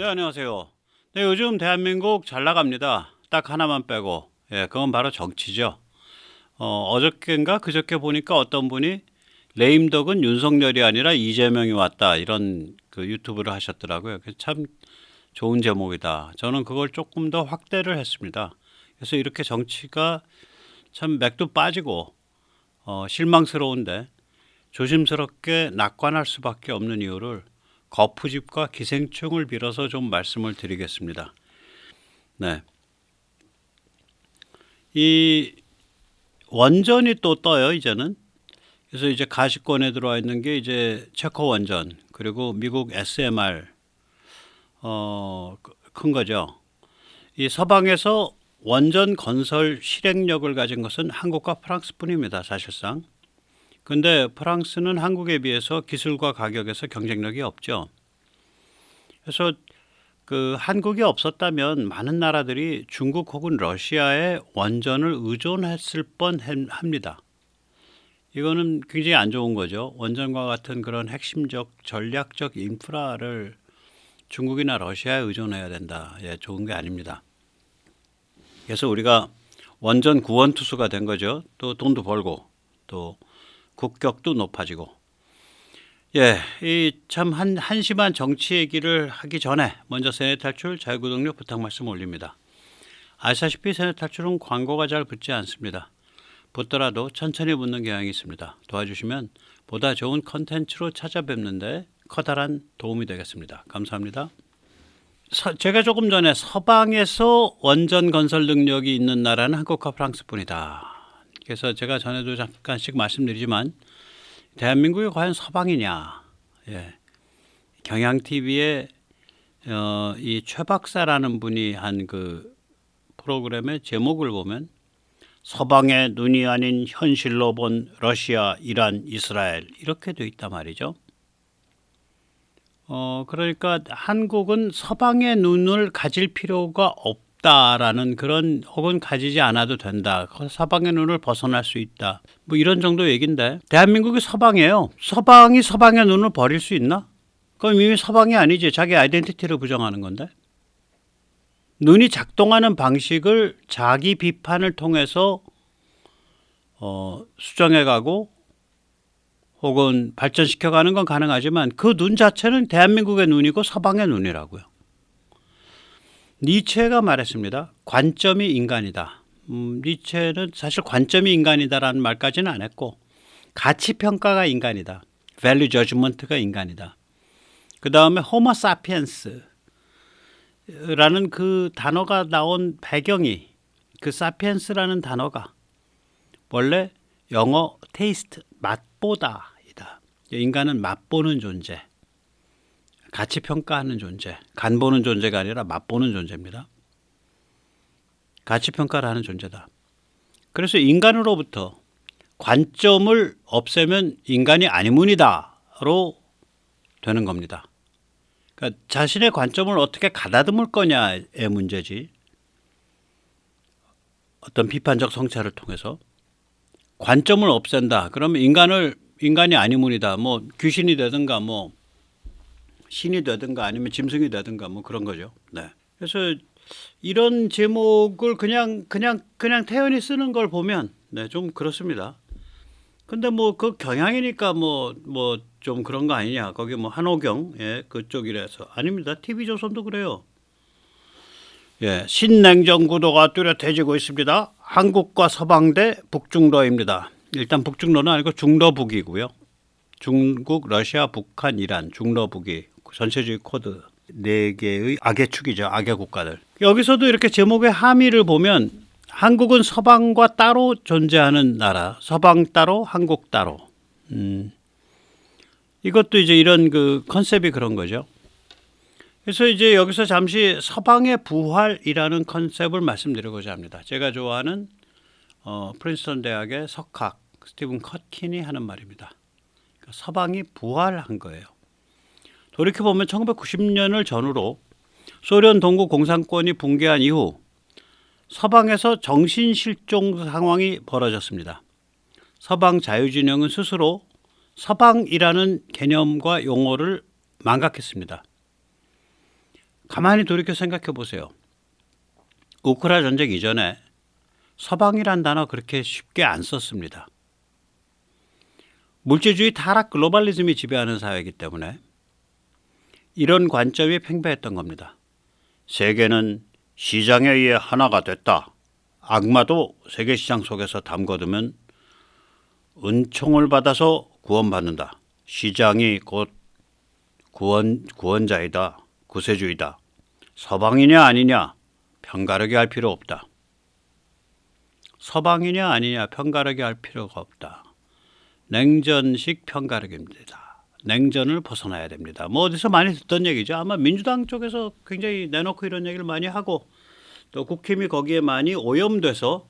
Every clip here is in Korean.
네, 안녕하세요. 네, 요즘 대한민국 잘 나갑니다. 딱 하나만 빼고. 예, 그건 바로 정치죠. 어저께인가 그저께 보니까 어떤 분이 레임덕은 윤석열이 아니라 이재명이 왔다. 이런 그 유튜브를 하셨더라고요. 그래서 참 좋은 제목이다. 저는 그걸 조금 더 확대를 했습니다. 그래서 이렇게 정치가 참 맥도 빠지고 실망스러운데 조심스럽게 낙관할 수밖에 없는 이유를 거푸집과 기생충을 빌어서 좀 말씀을 드리겠습니다. 네. 이 원전이 또 떠요, 이제는. 그래서 이제 가시권에 들어와 있는 게 이제 체코 원전, 그리고 미국 SMR, 큰 거죠. 이 서방에서 원전 건설 실행력을 가진 것은 한국과 프랑스뿐입니다, 사실상. 근데 프랑스는 한국에 비해서 기술과 가격에서 경쟁력이 없죠. 그래서 그 한국이 없었다면 많은 나라들이 중국 혹은 러시아에 원전을 의존했을 뻔합니다. 이거는 굉장히 안 좋은 거죠. 원전과 같은 그런 핵심적 전략적 인프라를 중국이나 러시아에 의존해야 된다. 예, 좋은 게 아닙니다. 그래서 우리가 원전 구원투수가 된 거죠. 또 돈도 벌고 또 국격도 높아지고. 예, 이 참 한심한 정치 얘기를 하기 전에 먼저 세뇌 탈출 자유구독료 부탁 말씀 올립니다. 아시다시피 세뇌 탈출은 광고가 잘 붙지 않습니다. 붙더라도 천천히 붙는 경향이 있습니다. 도와주시면 보다 좋은 컨텐츠로 찾아뵙는데 커다란 도움이 되겠습니다. 감사합니다. 제가 조금 전에 서방에서 원전 건설 능력이 있는 나라는 한국과 프랑스뿐이다. 그래서 제가 전에도 잠깐씩 말씀드리지만 대한민국이 과연 서방이냐? 예. 경향 TV에 이 최 박사라는 분이 한 그 프로그램의 제목을 보면 서방의 눈이 아닌 현실로 본 러시아, 이란, 이스라엘 이렇게 돼 있단 말이죠. 그러니까 한국은 서방의 눈을 가질 필요가 없다라는 그런, 혹은 가지지 않아도 된다. 서방의 눈을 벗어날 수 있다. 뭐 이런 정도 얘기인데 대한민국이 서방이에요. 서방이 서방의 눈을 버릴 수 있나? 그럼 이미 서방이 아니지. 자기 아이덴티티를 부정하는 건데. 눈이 작동하는 방식을 자기 비판을 통해서 수정해가고 혹은 발전시켜가는 건 가능하지만 그 눈 자체는 대한민국의 눈이고 서방의 눈이라고요. 니체가 말했습니다. 관점이 인간이다. 니체는 사실 관점이 인간이다라는 말까지는 안 했고 가치평가가 인간이다. value judgment가 인간이다. 그 다음에 호모 사피엔스라는 그 단어가 나온 배경이, 그 사피엔스라는 단어가 원래 영어 테이스트, 맛보다 이다. 인간은 맛보는 존재, 가치평가하는 존재, 간보는 존재가 아니라 맛보는 존재입니다. 가치평가를 하는 존재다. 그래서 인간으로부터 관점을 없애면 인간이 아니문이다로 되는 겁니다. 그러니까 자신의 관점을 어떻게 가다듬을 거냐의 문제지, 어떤 비판적 성찰을 통해서 관점을 없앤다. 그러면 인간이 아니문이다. 뭐 귀신이 되든가 뭐 신이 되든가 아니면 짐승이 되든가 뭐 그런 거죠. 네. 그래서 이런 제목을 그냥 태연히 쓰는 걸 보면 네, 좀 그렇습니다. 근데 뭐 그 경향이니까 뭐 좀 그런 거 아니냐. 거기 뭐 한호경, 예, 그쪽이라서. 아닙니다. TV조선도 그래요. 예, 신냉전 구도가 뚜렷해지고 있습니다. 한국과 서방 대 북중러입니다. 일단 북중러는 아니고 중러북이고요. 중국, 러시아, 북한, 이란, 중러북이 전체주의 코드 4개의 악의 축이죠. 악의 국가들. 여기서도 이렇게 제목의 함의를 보면 한국은 서방과 따로 존재하는 나라, 서방 따로, 한국 따로. 이것도 이제 이런 그 컨셉이 그런 거죠. 그래서 이제 여기서 잠시 서방의 부활이라는 컨셉을 말씀드리고자 합니다. 제가 좋아하는 프린스턴 대학의 석학 스티븐 커킨이 하는 말입니다. 그러니까 서방이 부활한 거예요. 돌이켜보면 1990년을 전후로 소련 동구 공산권이 붕괴한 이후 서방에서 정신실종 상황이 벌어졌습니다. 서방 자유진영은 스스로 서방이라는 개념과 용어를 망각했습니다. 가만히 돌이켜 생각해 보세요. 우크라 전쟁 이전에 서방이란 단어 그렇게 쉽게 안 썼습니다. 물질주의 타락 글로벌리즘이 지배하는 사회이기 때문에 이런 관점이 팽배했던 겁니다. 세계는 시장에 의해 하나가 됐다. 악마도 세계 시장 속에서 담궈두면 은총을 받아서 구원받는다. 시장이 곧 구원자이다. 구세주이다. 서방이냐 아니냐 편가르게 할 필요 없다. 서방이냐 아니냐 편가르게 할 필요가 없다. 냉전식 편가르기입니다. 냉전을 벗어나야 됩니다. 뭐 어디서 많이 듣던 얘기죠. 아마 민주당 쪽에서 굉장히 내놓고 이런 얘기를 많이 하고 또 국힘이 거기에 많이 오염돼서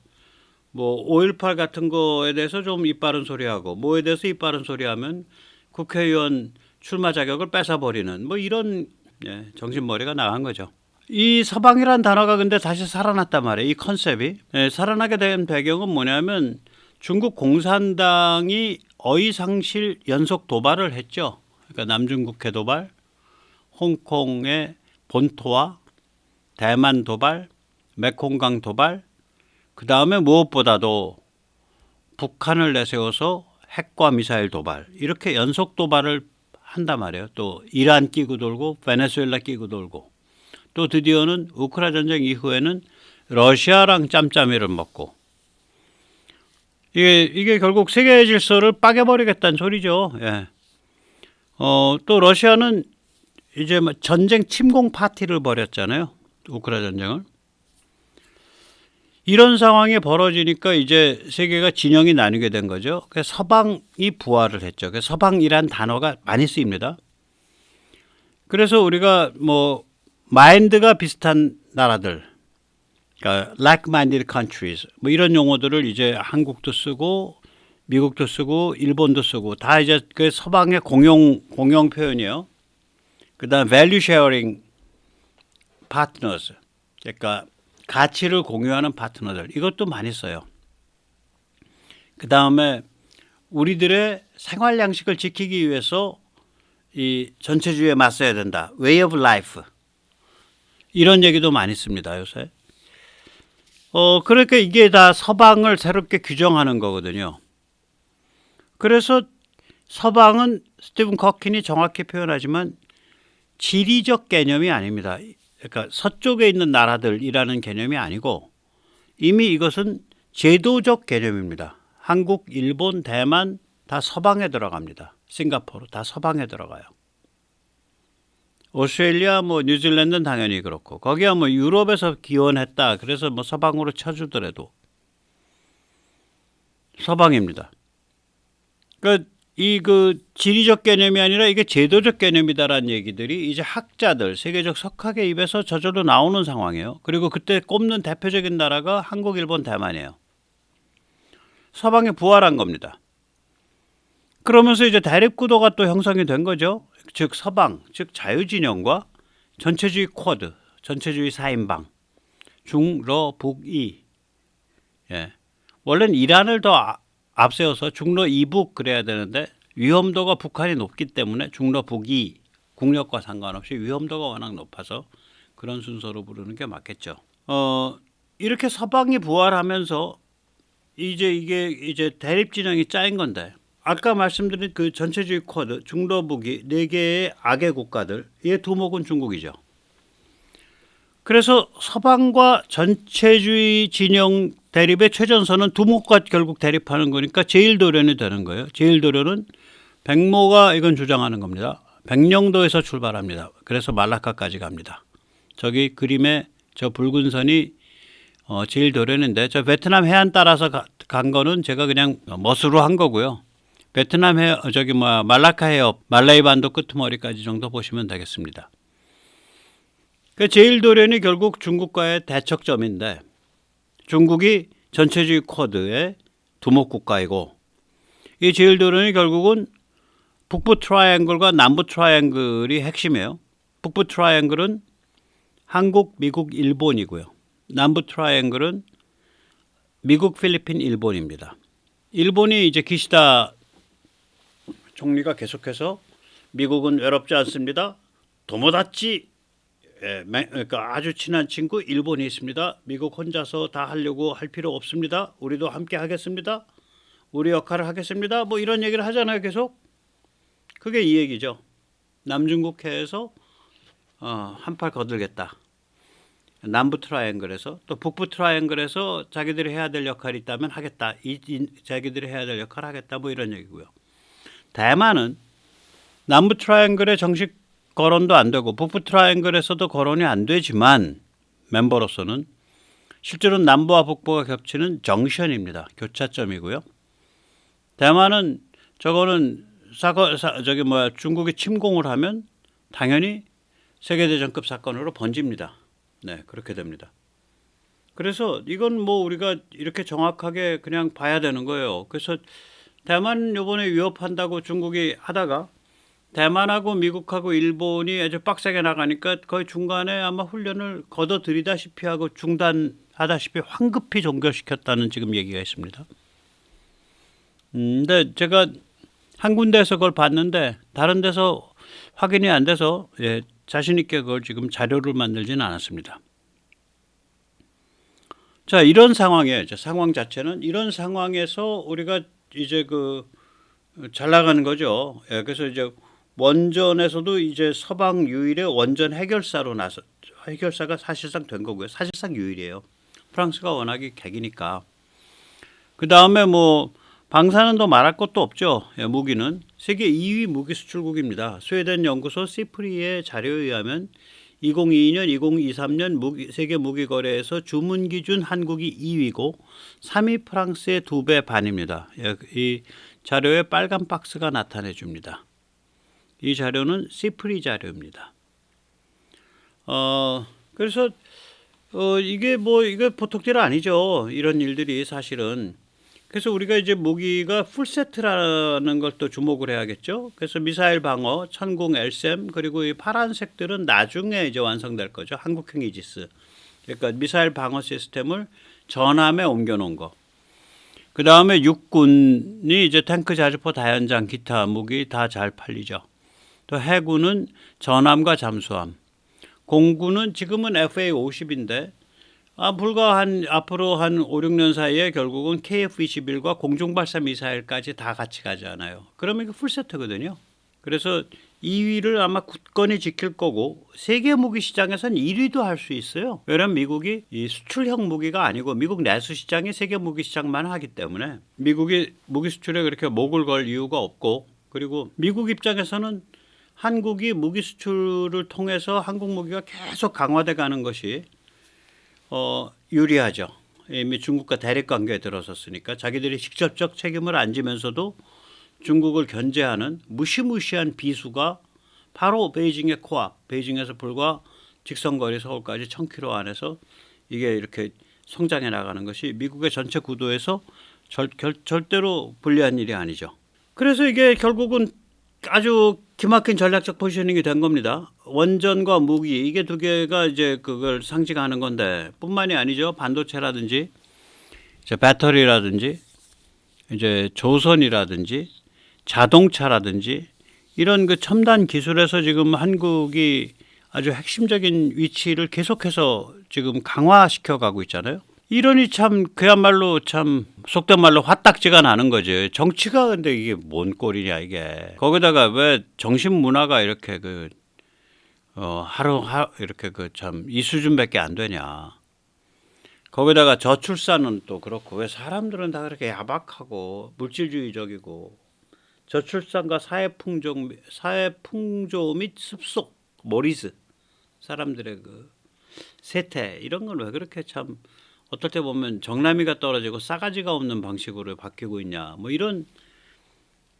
뭐 5.18 같은 거에 대해서 좀 이빠른 소리하고 뭐에 대해서 이빠른 소리하면 국회의원 출마 자격을 뺏어버리는 뭐 이런 정신머리가 나간 거죠. 이 서방이란 단어가 근데 다시 살아났단 말이에요. 이 컨셉이. 살아나게 된 배경은 뭐냐면 중국 공산당이 어이상실 연속 도발을 했죠. 그러니까 남중국해 도발, 홍콩의 본토와 대만 도발, 메콩강 도발, 그 다음에 무엇보다도 북한을 내세워서 핵과 미사일 도발, 이렇게 연속 도발을 한단 말이에요. 또 이란 끼고 돌고 베네수엘라 끼고 돌고 또 드디어는 우크라 전쟁 이후에는 러시아랑 짬짬이를 먹고 이게 결국 세계 질서를 빠개버리겠다는 소리죠. 예. 또 러시아는 이제 전쟁 침공 파티를 벌였잖아요. 우크라 전쟁을. 이런 상황이 벌어지니까 이제 세계가 진영이 나뉘게 된 거죠. 그래서 서방이 부활을 했죠. 그래서 서방이란 단어가 많이 쓰입니다. 그래서 우리가 뭐 마인드가 비슷한 나라들, 그러니까 like-minded countries, 뭐 이런 용어들을 이제 한국도 쓰고 미국도 쓰고 일본도 쓰고 다 이제 그 서방의 공용 표현이에요. 그다음 value sharing partners, 그러니까 가치를 공유하는 파트너들, 이것도 많이 써요. 그 다음에 우리들의 생활 양식을 지키기 위해서 이 전체주의에 맞서야 된다. way of life. 이런 얘기도 많이 씁니다, 요새. 그러니까 이게 다 서방을 새롭게 규정하는 거거든요. 그래서 서방은 스티븐 커킨이 정확히 표현하지만 지리적 개념이 아닙니다. 그러니까 서쪽에 있는 나라들이라는 개념이 아니고 이미 이것은 제도적 개념입니다. 한국, 일본, 대만 다 서방에 들어갑니다. 싱가포르 다 서방에 들어가요. 오스트레일리아, 뭐 뉴질랜드는 당연히 그렇고 거기야 뭐 유럽에서 기원했다. 그래서 뭐 서방으로 쳐주더라도 서방입니다. 그러니까 그 지리적 개념이 아니라 이게 제도적 개념이다라는 얘기들이 이제 학자들, 세계적 석학의 입에서 저절로 나오는 상황이에요. 그리고 그때 꼽는 대표적인 나라가 한국, 일본, 대만이에요. 서방에 부활한 겁니다. 그러면서 이제 대립구도가 또 형성이 된 거죠. 즉 서방, 즉 자유진영과 전체주의 쿼드, 전체주의 4인방, 중러 북이. 원래는 이란을 더 앞세워서 중러 이북 그래야 되는데 위험도가 북한이 높기 때문에 중러 북이 국력과 상관없이 위험도가 워낙 높아서 그런 순서로 부르는 게 맞겠죠. 이렇게 서방이 부활하면서 이게 대립 진영이 짜인 건데 아까 말씀드린 그 전체주의 쿼드 중러 북이 4개의 악의 국가들, 이의 두목은 중국이죠. 그래서 서방과 전체주의 진영 대립의 최전선은 두목과 결국 대립하는 거니까 제일도련이 되는 거예요. 제일도련은 백모가 이건 주장하는 겁니다. 백령도에서 출발합니다. 그래서 말라카까지 갑니다. 저기 그림에 저 붉은 선이 제일도련인데 저 베트남 해안 따라서 간 거는 제가 그냥 멋으로 한 거고요. 베트남 말라카 해협, 말레이 반도 끄트머리까지 정도 보시면 되겠습니다. 그 제일도련이 결국 중국과의 대척점인데 중국이 전체주의 쿼드의 두목국가이고 이 제일도련이 결국은 북부 트라이앵글과 남부 트라이앵글이 핵심이에요. 북부 트라이앵글은 한국, 미국, 일본이고요. 남부 트라이앵글은 미국, 필리핀, 일본입니다. 일본이 이제 기시다 총리가 계속해서 미국은 외롭지 않습니다. 도모다치 그러니까 아주 친한 친구 일본이 있습니다. 미국 혼자서 다 하려고 할 필요 없습니다. 우리도 함께 하겠습니다. 우리 역할을 하겠습니다. 뭐 이런 얘기를 하잖아요. 계속. 그게 이 얘기죠. 남중국해에서 한팔 거들겠다. 남부 트라이앵글에서 또 북부 트라이앵글에서 자기들이 해야 될 역할이 있다면 하겠다. 자기들이 해야 될 역할을 하겠다. 뭐 이런 얘기고요. 대만은 남부 트라이앵글에 정식 거론도 안 되고 북부 트라이앵글에서도 거론이 안 되지만 멤버로서는 실제로는 남부와 북부가 겹치는 정션입니다. 교차점이고요. 대만은 저거는 중국이 침공을 하면 당연히 세계대전급 사건으로 번집니다. 네, 그렇게 됩니다. 그래서 이건 뭐 우리가 이렇게 정확하게 그냥 봐야 되는 거예요. 그래서 대만 요번에 위협한다고 중국이 하다가 대만하고 미국하고 일본이 아주 빡세게 나가니까 거의 중간에 아마 훈련을 걷어들이다시피 하고 중단하다시피 황급히 종결시켰다는 지금 얘기가 있습니다. 근데 제가 한 군데에서 그걸 봤는데 다른 데서 확인이 안 돼서 자신 있게 그걸 지금 자료를 만들지는 않았습니다. 자, 이런 상황에 상황 자체는 이런 상황에서 우리가 이제 잘 나가는 거죠. 그래서 이제 원전에서도 이제 서방 유일의 원전 해결사가 사실상 된 거고요. 사실상 유일이에요. 프랑스가 워낙에 객이니까. 그 다음에 뭐 방사는 더 말할 것도 없죠. 무기는 세계 2위 무기 수출국입니다. 스웨덴 연구소 시프리의 자료에 의하면 2022년, 2023년 세계 무기 거래에서 주문 기준 한국이 2위고 3위 프랑스의 2배 반입니다. 이 자료에 빨간 박스가 나타내 줍니다. 이 자료는 시프리 자료입니다. 그래서 이게 보통일 아니죠. 이런 일들이 사실은. 그래서 우리가 이제 무기가 풀세트라는 걸 또 주목을 해야겠죠. 그래서 미사일 방어, 천공 LSAM 그리고 이 파란색들은 나중에 이제 완성될 거죠. 한국형 이지스. 그러니까 미사일 방어 시스템을 전함에 옮겨놓은 거. 그 다음에 육군이 이제 탱크, 자주포, 다연장, 기타 무기 다 잘 팔리죠. 또 해군은 전함과 잠수함. 공군은 지금은 FA-50인데 앞으로 한 5, 6년 사이에 결국은 KF-21과 공중발사 미사일까지 다 같이 가잖아요. 그러면 이거 풀세트거든요. 그래서 2위를 아마 굳건히 지킬 거고 세계 무기 시장에서는 1위도 할 수 있어요. 왜냐하면 미국이 이 수출형 무기가 아니고 미국 내수 시장이 세계 무기 시장만 하기 때문에 미국이 무기 수출에 그렇게 목을 걸 이유가 없고 그리고 미국 입장에서는 한국이 무기 수출을 통해서 한국 무기가 계속 강화돼 가는 것이 유리하죠. 이미 중국과 대립 관계에 들어섰으니까 자기들이 직접적 책임을 안 지면서도 중국을 견제하는 무시무시한 비수가 바로 베이징의 코앞, 베이징에서 불과 직선거리 서울까지 1000km 안에서 이게 이렇게 성장해 나가는 것이 미국의 전체 구도에서 절대로 불리한 일이 아니죠. 그래서 이게 결국은 아주 기막힌 전략적 포지셔닝이 된 겁니다. 원전과 무기 이게 두 개가 이제 그걸 상징하는 건데 뿐만이 아니죠. 반도체라든지 이제 배터리라든지 이제 조선이라든지 자동차라든지 이런 첨단 기술에서 지금 한국이 아주 핵심적인 위치를 계속해서 지금 강화시켜 가고 있잖아요. 이러니 참 그야말로 참 속된 말로 화딱지가 나는 거지. 정치가 근데 이게 뭔 꼴이냐 이게. 거기다가 왜 정신 문화가 이렇게 하루 이렇게 참 이 수준밖에 안 되냐. 거기다가 저출산은 또 그렇고 왜 사람들은 다 그렇게 야박하고 물질주의적이고 저출산과 사회풍조 및 습속 모리스 사람들의 세태 이런 건 왜 그렇게 참 어떨 때 보면 정남이가 떨어지고 싸가지가 없는 방식으로 바뀌고 있냐. 뭐 이런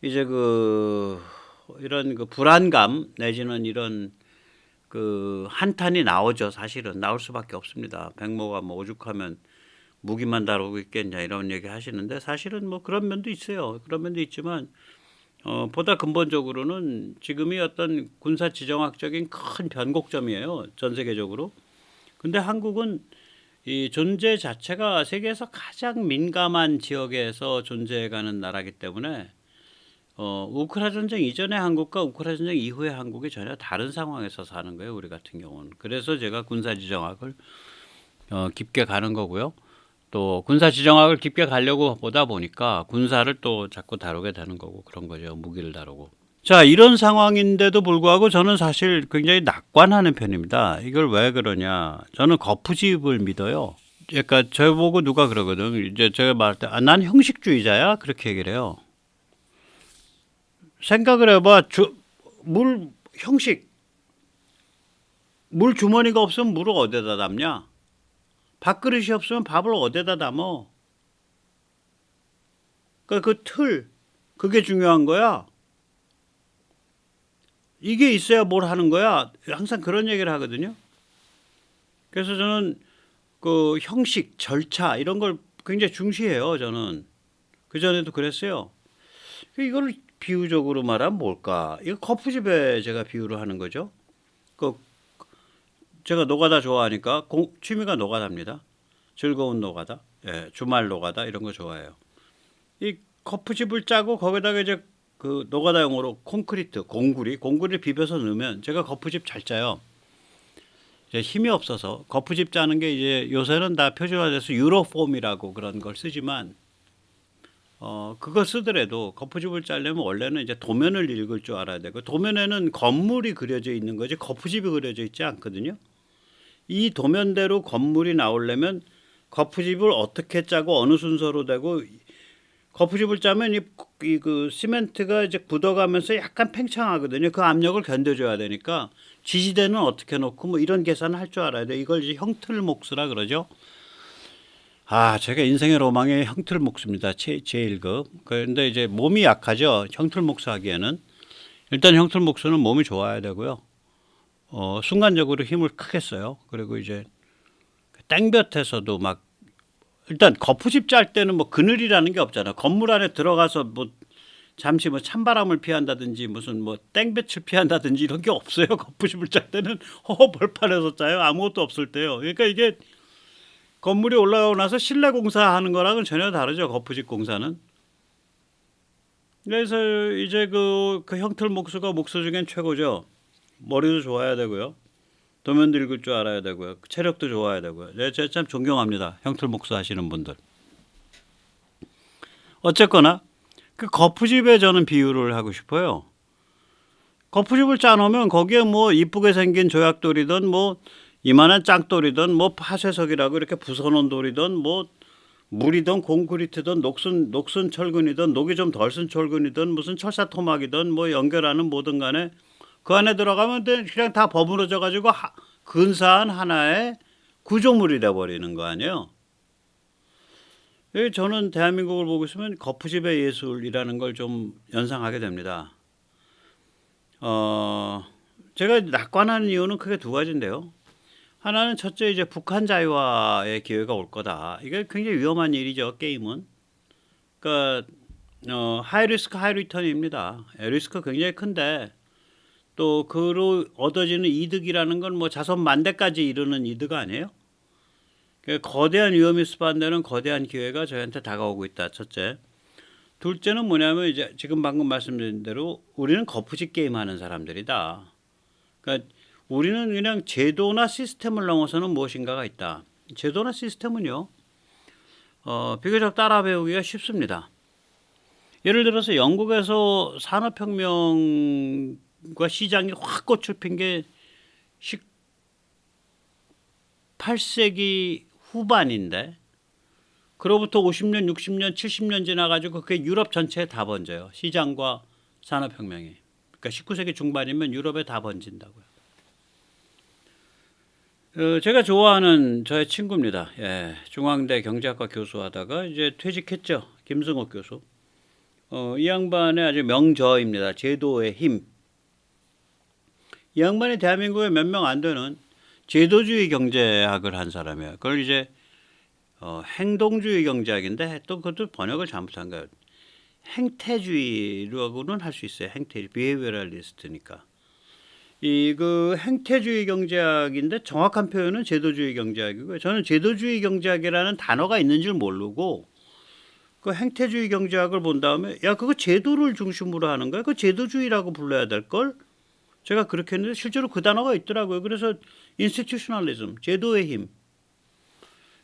이제 이런 불안감 내지는 이런 한탄이 나오죠. 사실은 나올 수밖에 없습니다. 백모가 뭐 오죽하면 무기만 다루고 있겠냐 이런 얘기 하시는데 사실은 뭐 그런 면도 있어요. 그런 면도 있지만 보다 근본적으로는 지금이 어떤 군사 지정학적인 큰 변곡점이에요. 전 세계적으로. 근데 한국은 이 존재 자체가 세계에서 가장 민감한 지역에서 존재해가는 나라이기 때문에 우크라 전쟁 이전의 한국과 우크라 전쟁 이후의 한국이 전혀 다른 상황에서 사는 거예요. 우리 같은 경우는. 그래서 제가 군사지정학을 깊게 가는 거고요. 또 군사지정학을 깊게 가려고 보다 보니까 군사를 또 자꾸 다루게 되는 거고 그런 거죠. 무기를 다루고. 자, 이런 상황인데도 불구하고 저는 사실 굉장히 낙관하는 편입니다. 이걸 왜 그러냐? 저는 거푸집을 믿어요. 그러니까 저보고 누가 그러거든. 이제 제가 말할 때, 난 형식주의자야. 그렇게 얘기를 해요. 생각을 해봐. 물, 형식. 물 주머니가 없으면 물을 어디다 담냐? 밥그릇이 없으면 밥을 어디다 담어? 그러니까 그 틀, 그게 중요한 거야. 이게 있어야 뭘 하는 거야. 항상 그런 얘기를 하거든요. 그래서 저는 그 형식, 절차 이런 걸 굉장히 중시해요. 저는 그전에도 그랬어요. 이걸 비유적으로 말하면 뭘까? 이거 거푸집에 제가 비유를 하는 거죠. 그 제가 노가다 좋아하니까 취미가 노가다입니다. 즐거운 노가다, 예, 주말 노가다 이런 거 좋아해요. 이 거푸집을 짜고 거기다가 이제 그 노가다용으로 콘크리트, 공구리 비벼서 넣으면 제가 거푸집 잘 짜요. 이제 힘이 없어서 거푸집 짜는 게 이제 요새는 다 표준화돼서 유로폼이라고 그런 걸 쓰지만 그거 쓰더라도 거푸집을 짜려면 원래는 이제 도면을 읽을 줄 알아야 되고 도면에는 건물이 그려져 있는 거지 거푸집이 그려져 있지 않거든요. 이 도면대로 건물이 나오려면 거푸집을 어떻게 짜고 어느 순서로 되고 거푸집을 짜면 그 시멘트가 이제 굳어가면서 약간 팽창하거든요. 그 압력을 견뎌줘야 되니까 지지대는 어떻게 놓고 뭐 이런 계산을 할 줄 알아야 돼. 이걸 이제 형틀목수라 그러죠. 제가 인생의 로망이 형틀목수입니다. 제1급. 그런데 이제 몸이 약하죠. 형틀목수 하기에는. 일단 형틀목수는 몸이 좋아야 되고요. 순간적으로 힘을 크게 써요. 그리고 이제 땡볕에서도 막 일단 거푸집 짤 때는 뭐 그늘이라는 게 없잖아. 건물 안에 들어가서 뭐 잠시 뭐 찬바람을 피한다든지 무슨 뭐 땡볕을 피한다든지 이런 게 없어요. 거푸집을 짤 때는 벌판에서 짜요. 아무것도 없을 때요. 그러니까 이게 건물이 올라가고 나서 실내 공사하는 거랑은 전혀 다르죠. 거푸집 공사는. 그래서 이제 그 형틀 목수가 목수 중엔 최고죠. 머리도 좋아야 되고요. 도면도 읽을 줄 알아야 되고요. 체력도 좋아야 되고요. 제가 참 존경합니다. 형틀 목수 하시는 분들. 어쨌거나 그 거푸집에 저는 비유를 하고 싶어요. 거푸집을 짜놓으면 거기에 뭐 이쁘게 생긴 조약돌이든 뭐 이만한 짱돌이든 뭐 파쇄석이라고 이렇게 부숴놓은 돌이든 뭐 물이든 콘크리트든 녹슨 철근이든 녹이 좀 덜 쓴 철근이든 무슨 철사 토막이든 뭐 연결하는 뭐든 간에 그 안에 들어가면 그냥 다 버무려져 가지고 근사한 하나의 구조물이 돼버리는 거 아니에요. 저는 대한민국을 보고 있으면 거푸집의 예술이라는 걸 좀 연상하게 됩니다. 제가 낙관하는 이유는 크게 두 가지인데요. 하나는 첫째 이제 북한 자유화의 기회가 올 거다. 이게 굉장히 위험한 일이죠. 게임은. 그러니까 하이 리스크 하이 리턴입니다. 리스크 굉장히 큰데 또 그로 얻어지는 이득이라는 건 뭐 자손 만대까지 이르는 이득 아니에요? 그러니까 거대한 위험이 수반되는 거대한 기회가 저희한테 다가오고 있다. 첫째. 둘째는 뭐냐면 이제 지금 방금 말씀드린 대로 우리는 거푸집 게임 하는 사람들이다. 그러니까 우리는 그냥 제도나 시스템을 넘어서는 무엇인가가 있다. 제도나 시스템은요, 비교적 따라 배우기가 쉽습니다. 예를 들어서 영국에서 산업혁명과 시장이 확 꽃을 핀 게 18세기 후반인데, 그로부터 50년, 60년, 70년 지나가지고 그게 유럽 전체에 다 번져요. 시장과 산업혁명이. 그러니까 19세기 중반이면 유럽에 다 번진다고요. 제가 좋아하는 저의 친구입니다. 예, 중앙대 경제학과 교수하다가 이제 퇴직했죠. 김승옥 교수. 이 양반의 아주 명저입니다. 제도의 힘. 이 양반이 대한민국에 몇 명 안 되는 제도주의 경제학을 한 사람이에요. 그걸 이제 행동주의 경제학인데 또 그것도 번역을 잘못한 거예요. 행태주의라고는 할 수 있어요. 행태, 비헤이비어럴리스트니까. 그 행태주의 경제학인데 정확한 표현은 제도주의 경제학이고요. 저는 제도주의 경제학이라는 단어가 있는 줄 모르고 그 행태주의 경제학을 본 다음에 야 그거 제도를 중심으로 하는 거야. 그 제도주의라고 불러야 될 걸. 제가 그렇게 했는데 실제로 그 단어가 있더라고요. 그래서 인스티튜셔널리즘, 제도의 힘.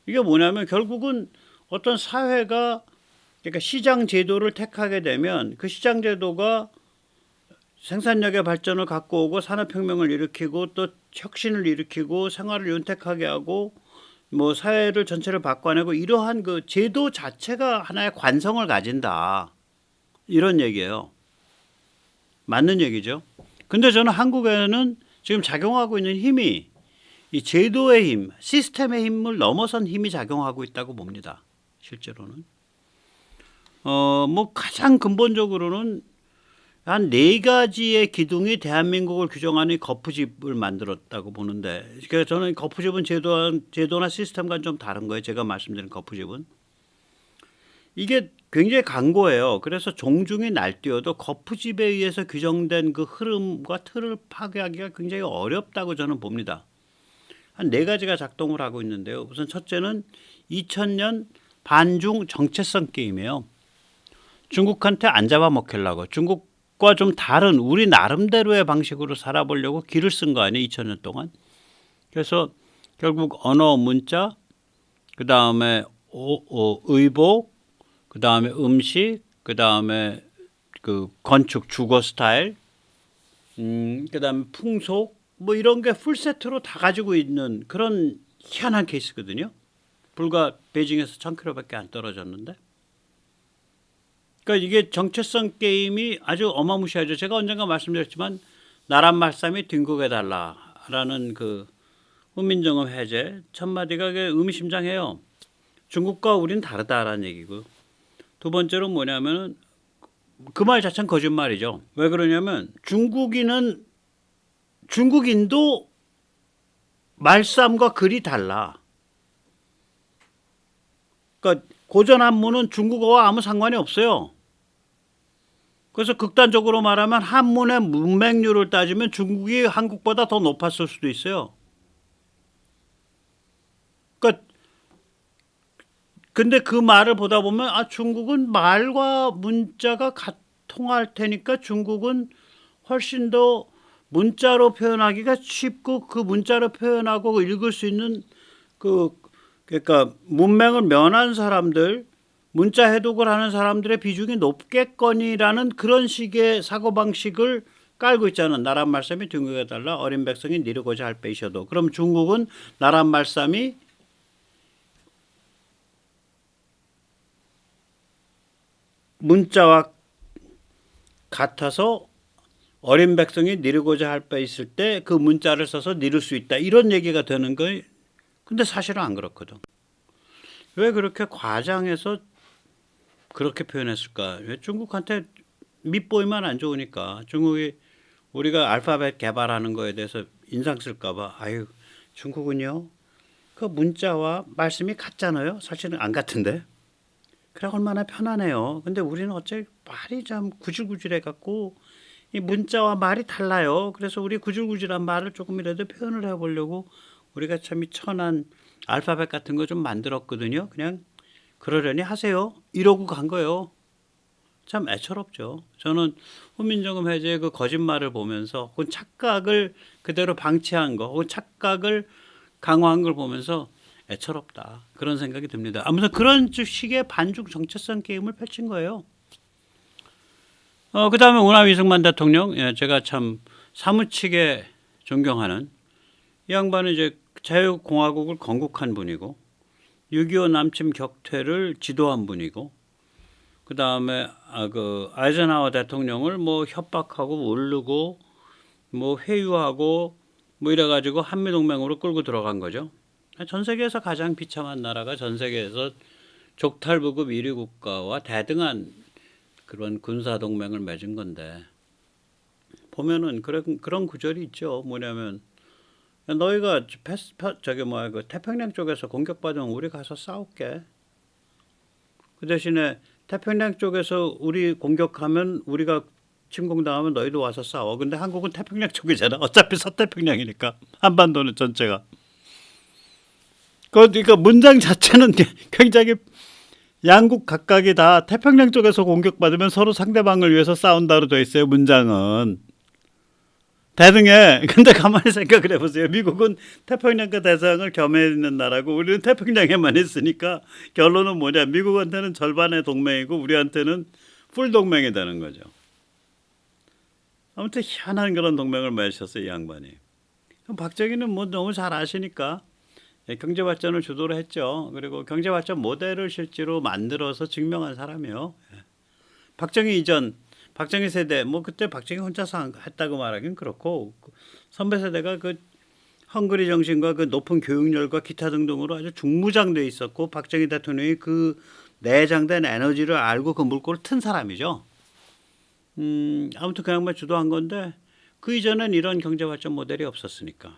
이게 뭐냐면 결국은 어떤 사회가 그러니까 시장 제도를 택하게 되면 그 시장 제도가 생산력의 발전을 갖고 오고 산업혁명을 일으키고 또 혁신을 일으키고 생활을 윤택하게 하고 뭐 사회를 전체를 바꿔내고 이러한 그 제도 자체가 하나의 관성을 가진다. 이런 얘기예요. 맞는 얘기죠. 근데 저는 한국에는 지금 작용하고 있는 힘이 이 제도의 힘, 시스템의 힘을 넘어선 힘이 작용하고 있다고 봅니다. 실제로는. 뭐 가장 근본적으로는 한 4가지의 기둥이 대한민국을 규정하는 거푸집을 만들었다고 보는데, 그러니까 저는 거푸집은 제도나 시스템과는 좀 다른 거예요. 제가 말씀드린 거푸집은. 이게 굉장히 강고해요. 그래서 종중이 날뛰어도 거푸집에 의해서 규정된 그 흐름과 틀을 파괴하기가 굉장히 어렵다고 저는 봅니다. 한 4가지가 작동을 하고 있는데요. 우선 첫째는 2000년 반중 정체성 게임이에요. 중국한테 안 잡아먹히려고 중국과 좀 다른 우리 나름대로의 방식으로 살아보려고 기를 쓴 거 아니에요. 2000년 동안. 그래서 결국 언어, 문자, 그 다음에 의복, 그 다음에 음식, 그 다음에 그 건축, 주거 스타일, 그 다음에 풍속, 뭐 이런 게 풀세트로 다 가지고 있는 그런 희한한 케이스거든요. 불과 베이징에서 1000km밖에 안 떨어졌는데. 그러니까 이게 정체성 게임이 아주 어마무시하죠. 제가 언젠가 말씀드렸지만 나란 말싸미 뒹구게 달라라는 그 훈민정음 해제 첫 마디가 의미심장해요. 중국과 우리는 다르다라는 얘기고. 두 번째로 뭐냐면은 그 말 자체는 거짓말이죠. 왜 그러냐면 중국인도 말싸움과 글이 달라. 그러니까 고전 한문은 중국어와 아무 상관이 없어요. 그래서 극단적으로 말하면 한문의 문맹률을 따지면 중국이 한국보다 더 높았을 수도 있어요. 그러니까 근데 그 말을 보다 보면 중국은 말과 문자가 통할 테니까 중국은 훨씬 더 문자로 표현하기가 쉽고 그 문자로 표현하고 읽을 수 있는 그러니까 문맹을 면한 사람들, 문자 해독을 하는 사람들의 비중이 높겠거니라는 그런 식의 사고방식을 깔고 있잖아요. 나란 말씀이 둥글게 달라 어린 백성이 니르고자 할 빼이셔도. 그럼 중국은 나란 말씀이 문자와 같아서 어린 백성이 니르고자 할 바 있을 때 그 문자를 써서 니를 수 있다. 이런 얘기가 되는 거예요. 근데 사실은 안 그렇거든. 왜 그렇게 과장해서 그렇게 표현했을까? 왜 중국한테 밑보이만 안 좋으니까 중국이 우리가 알파벳 개발하는 거에 대해서 인상 쓸까 봐 아유 중국은요 그 문자와 말씀이 같잖아요. 사실은 안 같은데. 그래 얼마나 편하네요. 근데 우리는 어째 말이 참 구질구질해 갖고 이 문자와 말이 달라요. 그래서 우리 구질구질한 말을 조금이라도 표현을 해보려고 우리가 참 이 천한 알파벳 같은 거 좀 만들었거든요. 그냥 그러려니 하세요. 이러고 간 거예요. 참 애처롭죠. 저는 훈민정음 해제의 그 거짓말을 보면서 혹은 착각을 그대로 방치한 거 혹은 착각을 강화한 걸 보면서 애처롭다. 그런 생각이 듭니다. 아무튼 그런 식의 반중 정체성 게임을 펼친 거예요. 그 다음에 우남 이승만 대통령, 제가 참 사무치게 존경하는 이 양반은 이제 자유공화국을 건국한 분이고 6.25 남침 격퇴를 지도한 분이고 그 다음에 아이젠하워 대통령을 뭐 협박하고 오르고 뭐 회유하고 뭐 이래가지고 한미동맹으로 끌고 들어간 거죠. 전 세계에서 가장 비참한 나라가 전 세계에서 족탈부급 1위 국가와 대등한 그런 군사동맹을 맺은 건데 보면은 그런 구절이 있죠. 뭐냐면 너희가 그 태평양 쪽에서 공격받으면 우리 가서 싸울게. 그 대신에 태평양 쪽에서 우리 공격하면 우리가 침공당하면 너희도 와서 싸워. 근데 한국은 태평양 쪽이잖아. 어차피 서태평양이니까 한반도는 전체가. 그러니까 문장 자체는 굉장히 양국 각각이 다 태평양 쪽에서 공격받으면 서로 상대방을 위해서 싸운다로 돼 있어요. 문장은. 대등해. 근데 가만히 생각을 해보세요. 미국은 태평양과 대서양을 겸해 있는 나라고 우리는 태평양에만 있으니까 결론은 뭐냐. 미국한테는 절반의 동맹이고 우리한테는 풀 동맹이 되는 거죠. 아무튼 희한한 그런 동맹을 맺었어요. 이 양반이. 그럼 박정희는 뭐 너무 잘 아시니까 경제 발전을 주도를 했죠. 그리고 경제 발전 모델을 실제로 만들어서 증명한 사람이에요. 박정희 이전, 박정희 세대, 뭐 그때 박정희 혼자서 했다고 말하긴 그렇고 선배 세대가 그 헝그리 정신과 그 높은 교육열과 기타 등등으로 아주 중무장돼 있었고 박정희 대통령이 그 내장된 에너지를 알고 그 물꼬를 튼 사람이죠. 아무튼 그 양반 주도한 건데 그 이전엔 이런 경제 발전 모델이 없었으니까.